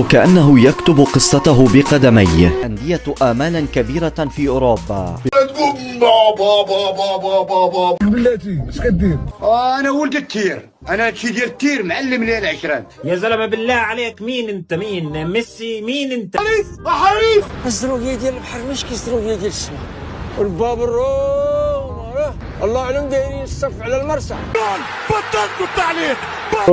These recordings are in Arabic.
كأنه يكتب قصته بقدميه. أندية آمالا كبيرة في أوروبا. بلاتي اش كدير؟ انا ولد التير، انا هادشي ديال التير معلم لي العشران. يا زلمه بالله عليك، مين انت؟ مين ميسي؟ مين انت؟ حريف الزروقيه ديال البحر ماشي كيزروقيه ديال السماء، والباب الروم الله اعلم دايرين الصف على المرسى. بطلت التعليق.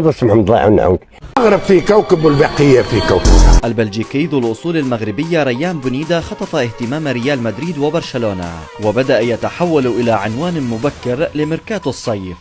بس محمد الله يعاون. المغرب في كوكب والبقيه في كوكب. البلجيكي ذو الأصول المغربية ريان بونيدا خطف اهتمام ريال مدريد وبرشلونة، وبدأ يتحول إلى عنوان مبكر لميركاتو الصيف.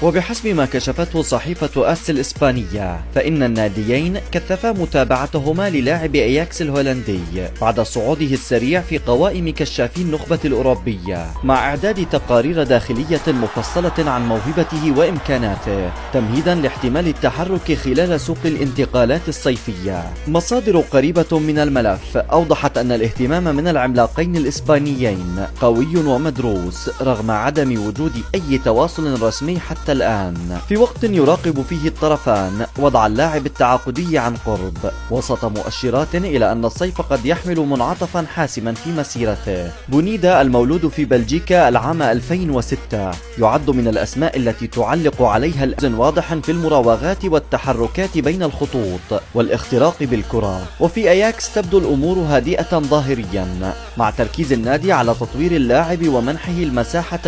وبحسب ما كشفته صحيفة آس الإسبانية، فإن الناديين كثفا متابعتهما للاعب أياكس الهولندي بعد صعوده السريع في قوائم كشافي النخبة الأوروبية، مع إعداد تقارير داخلية مفصلة عن موهبته وإمكاناته، تمهيدا لاحتمال التحرك خلال سوق الانتقالات الصيفية. مصادر قريبة من الملف أوضحت أن الاهتمام من العملاقين الإسبانيين قوي ومدروس رغم عدم وجود أي تواصل رسمي حتى الآن، في وقت يراقب فيه الطرفان وضع اللاعب التعاقدي عن قرب، وسط مؤشرات إلى أن الصيف قد يحمل منعطفا حاسما في مسيرته. بونيدا المولود في بلجيكا العام 2006 يعد من الأسماء التي تعلق عليها الأذن واضح في المراوغات والتحركات بين الخطوط والاختراق بالكرة. وفي أياكس تبدو الأمور هادئة ظاهريا، مع تركيز النادي على تطوير اللاعب ومنحه المساحة